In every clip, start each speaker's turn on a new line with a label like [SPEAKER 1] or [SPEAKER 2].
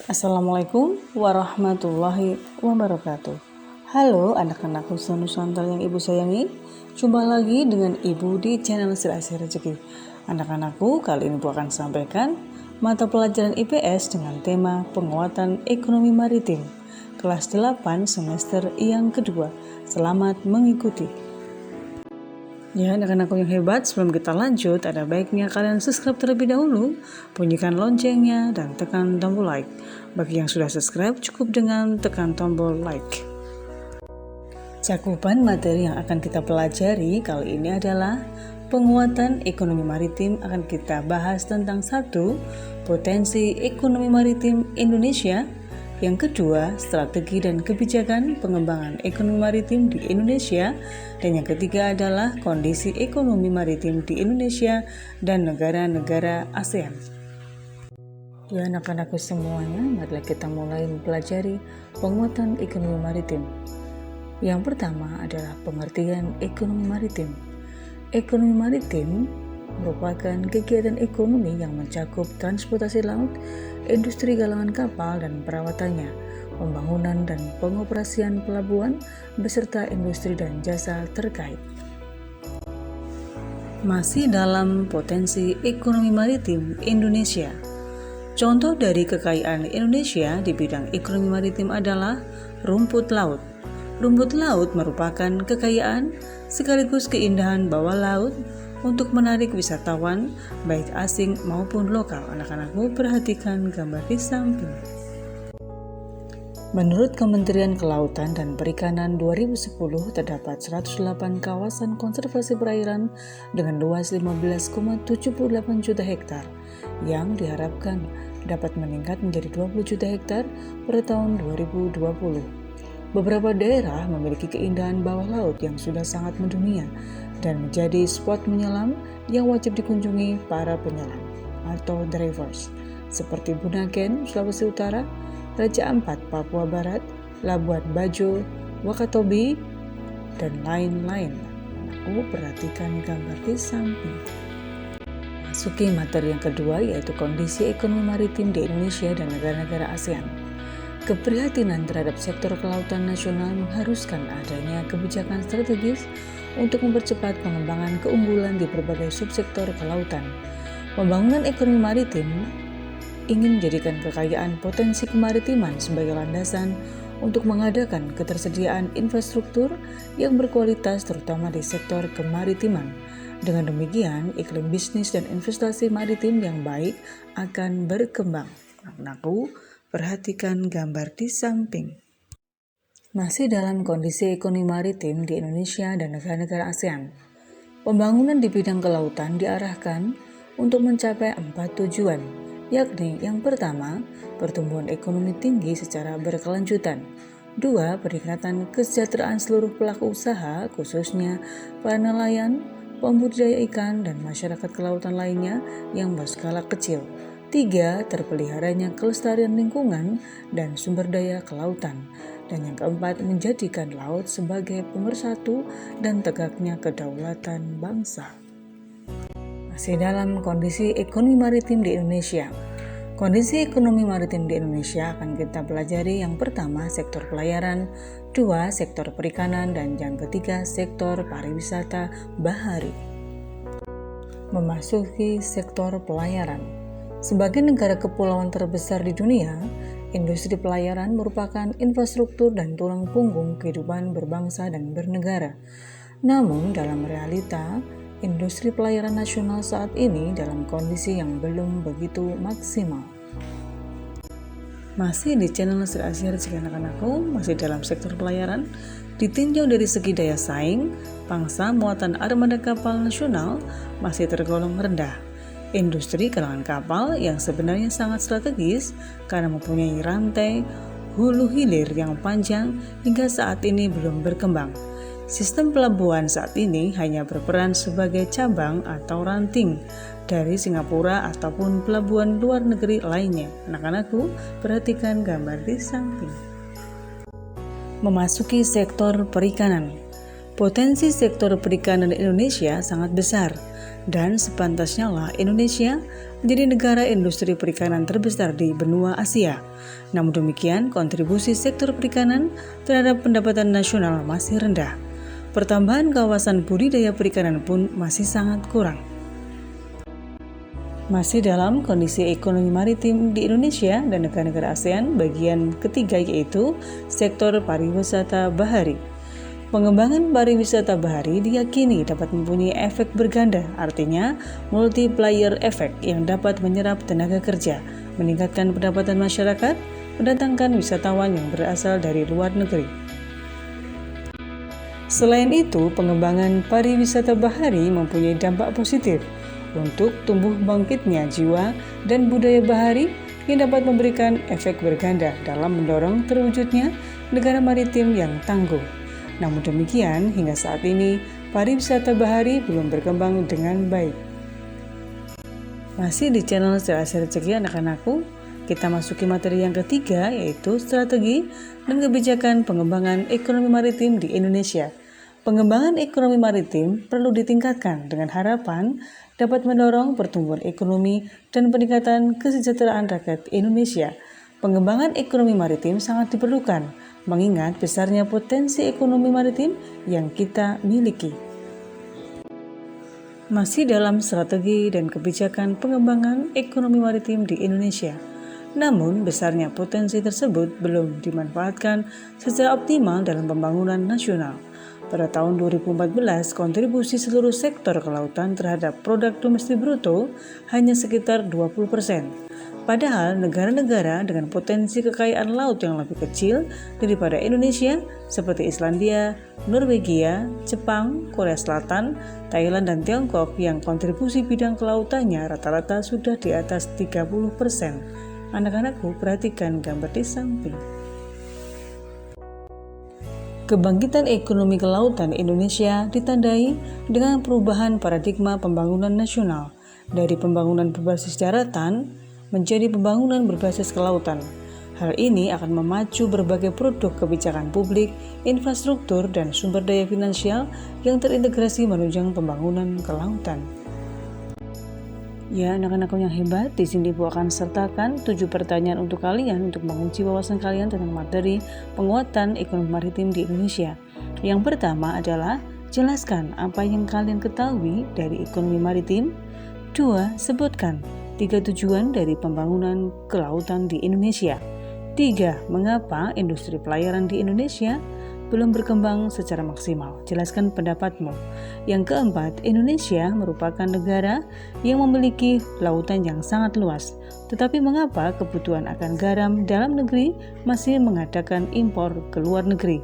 [SPEAKER 1] Assalamualaikum warahmatullahi wabarakatuh. Halo anak-anak Nusantara yang ibu sayangi. Jumpa lagi dengan ibu di channel Serasi Rezeki. Anak-anakku, kali ini ibu akan sampaikan mata pelajaran IPS dengan tema penguatan ekonomi maritim kelas 8 semester yang kedua. Selamat mengikuti. Ya, anak-anakku yang hebat, sebelum kita lanjut, ada baiknya kalian subscribe terlebih dahulu, bunyikan loncengnya, dan tekan tombol like. Bagi yang sudah subscribe, cukup dengan tekan tombol like. Cakupan materi yang akan kita pelajari kali ini adalah penguatan ekonomi maritim. Akan kita bahas tentang 1. Potensi ekonomi maritim Indonesia. Yang kedua, strategi dan kebijakan pengembangan ekonomi maritim di Indonesia. Dan yang ketiga adalah kondisi ekonomi maritim di Indonesia dan negara-negara ASEAN. Ya anak-anakku semuanya, marilah kita mulai mempelajari penguatan ekonomi maritim. Yang pertama adalah pengertian ekonomi maritim. Ekonomi maritim merupakan kegiatan ekonomi yang mencakup transportasi laut, industri galangan kapal dan perawatannya, pembangunan dan pengoperasian pelabuhan, beserta industri dan jasa terkait. Masih dalam potensi ekonomi maritim Indonesia. Contoh dari kekayaan Indonesia di bidang ekonomi maritim adalah rumput laut. Rumput laut merupakan kekayaan sekaligus keindahan bawah laut untuk menarik wisatawan baik asing maupun lokal. Anak-anakku, perhatikan gambar di samping. Menurut Kementerian Kelautan dan Perikanan 2010 terdapat 108 kawasan konservasi perairan dengan luas 15,78 juta hektar yang diharapkan dapat meningkat menjadi 20 juta hektar pada tahun 2020. Beberapa daerah memiliki keindahan bawah laut yang sudah sangat mendunia dan menjadi spot menyelam yang wajib dikunjungi para penyelam atau divers, seperti Bunaken, Sulawesi Utara, Raja Ampat, Papua Barat, Labuan Bajo, Wakatobi, dan lain-lain. Aku perhatikan gambar di samping. Masuki materi yang kedua, yaitu kondisi ekonomi maritim di Indonesia dan negara-negara ASEAN. Keprihatinan terhadap sektor kelautan nasional mengharuskan adanya kebijakan strategis untuk mempercepat pengembangan keunggulan di berbagai subsektor kelautan. Pembangunan ekonomi maritim ingin menjadikan kekayaan potensi kemaritiman sebagai landasan untuk mengadakan ketersediaan infrastruktur yang berkualitas terutama di sektor kemaritiman. Dengan demikian, iklim bisnis dan investasi maritim yang baik akan berkembang. Anakku, perhatikan gambar di samping. Masih dalam kondisi ekonomi maritim di Indonesia dan negara-negara ASEAN, pembangunan di bidang kelautan diarahkan untuk mencapai 4 tujuan, yakni yang pertama, pertumbuhan ekonomi tinggi secara berkelanjutan. 2. Peningkatan kesejahteraan seluruh pelaku usaha, khususnya para nelayan, pembudidaya ikan, dan masyarakat kelautan lainnya yang berskala kecil. 3. Terpeliharanya kelestarian lingkungan dan sumber daya kelautan. Dan yang keempat, menjadikan laut sebagai pemersatu dan tegaknya kedaulatan bangsa. Masih dalam kondisi ekonomi maritim di Indonesia. Kondisi ekonomi maritim di Indonesia akan kita pelajari yang pertama sektor pelayaran, 2 sektor perikanan, dan yang ketiga sektor pariwisata bahari. Memasuki sektor pelayaran. Sebagai negara kepulauan terbesar di dunia, industri pelayaran merupakan infrastruktur dan tulang punggung kehidupan berbangsa dan bernegara. Namun dalam realita, industri pelayaran nasional saat ini dalam kondisi yang belum begitu maksimal. Masih di channel Serasi Rezeki anak-anakku, masih dalam sektor pelayaran, ditinjau dari segi daya saing, pangsa muatan armada kapal nasional masih tergolong rendah. Industri galangan kapal yang sebenarnya sangat strategis karena mempunyai rantai hulu hilir yang panjang hingga saat ini belum berkembang. Sistem pelabuhan saat ini hanya berperan sebagai cabang atau ranting dari Singapura ataupun pelabuhan luar negeri lainnya. Anak-anakku, perhatikan gambar di samping. Memasuki sektor perikanan. Potensi sektor perikanan Indonesia sangat besar. Dan sepantasnya lah Indonesia menjadi negara industri perikanan terbesar di benua Asia. Namun demikian, kontribusi sektor perikanan terhadap pendapatan nasional masih rendah. Pertambahan kawasan budidaya perikanan pun masih sangat kurang. Masih dalam kondisi ekonomi maritim di Indonesia dan negara-negara ASEAN, bagian ketiga yaitu sektor pariwisata bahari. Pengembangan pariwisata bahari diyakini dapat mempunyai efek berganda, artinya multiplier effect yang dapat menyerap tenaga kerja, meningkatkan pendapatan masyarakat, mendatangkan wisatawan yang berasal dari luar negeri. Selain itu, pengembangan pariwisata bahari mempunyai dampak positif untuk tumbuh bangkitnya jiwa dan budaya bahari yang dapat memberikan efek berganda dalam mendorong terwujudnya negara maritim yang tangguh. Namun demikian, hingga saat ini pariwisata bahari belum berkembang dengan baik. Masih di channel Cerdas Rezeki anak-anakku, kita masuki materi yang ketiga yaitu strategi dan kebijakan pengembangan ekonomi maritim di Indonesia. Pengembangan ekonomi maritim perlu ditingkatkan dengan harapan dapat mendorong pertumbuhan ekonomi dan peningkatan kesejahteraan rakyat Indonesia. Pengembangan ekonomi maritim sangat diperlukan, mengingat besarnya potensi ekonomi maritim yang kita miliki. Masih dalam strategi dan kebijakan pengembangan ekonomi maritim di Indonesia. Namun, besarnya potensi tersebut belum dimanfaatkan secara optimal dalam pembangunan nasional. Pada tahun 2014, kontribusi seluruh sektor kelautan terhadap produk domestik bruto hanya sekitar 20%. Padahal negara-negara dengan potensi kekayaan laut yang lebih kecil daripada Indonesia seperti Islandia, Norwegia, Jepang, Korea Selatan, Thailand, dan Tiongkok yang kontribusi bidang kelautannya rata-rata sudah di atas 30%. Anak-anakku, perhatikan gambar di samping. Kebangkitan ekonomi kelautan Indonesia ditandai dengan perubahan paradigma pembangunan nasional dari pembangunan berbasis daratan menjadi pembangunan berbasis kelautan. Hal ini akan memacu berbagai produk kebijakan publik, infrastruktur, dan sumber daya finansial yang terintegrasi menunjang pembangunan kelautan. Ya, anak-anakku yang hebat, di sini Ibu akan sertakan 7 pertanyaan untuk kalian untuk menguji wawasan kalian tentang materi penguatan ekonomi maritim di Indonesia. Yang pertama adalah, jelaskan apa yang kalian ketahui dari ekonomi maritim. 2. Sebutkan 3 tujuan dari pembangunan kelautan di Indonesia. 3. Mengapa industri pelayaran di Indonesia belum berkembang secara maksimal? Jelaskan pendapatmu. Yang keempat, Indonesia merupakan negara yang memiliki lautan yang sangat luas. Tetapi mengapa kebutuhan akan garam dalam negeri masih mengadakan impor ke luar negeri?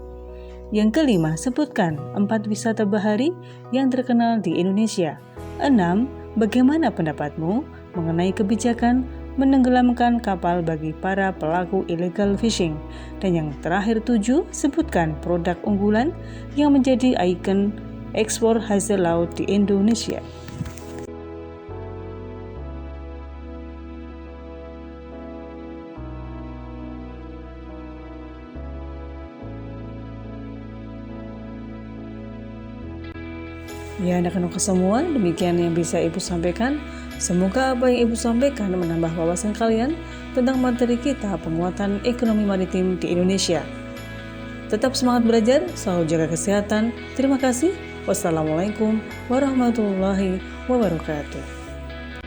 [SPEAKER 1] Yang kelima, sebutkan 4 wisata bahari yang terkenal di Indonesia. 6. Bagaimana pendapatmu mengenai kebijakan menenggelamkan kapal bagi para pelaku illegal fishing? Dan yang terakhir 7, sebutkan produk unggulan yang menjadi ikon ekspor hasil laut di Indonesia. Ya, anak-anak semua, demikian yang bisa Ibu sampaikan. Semoga apa yang Ibu sampaikan menambah wawasan kalian tentang materi kita penguatan ekonomi maritim di Indonesia. Tetap semangat belajar, selalu jaga kesehatan. Terima kasih. Wassalamualaikum warahmatullahi wabarakatuh.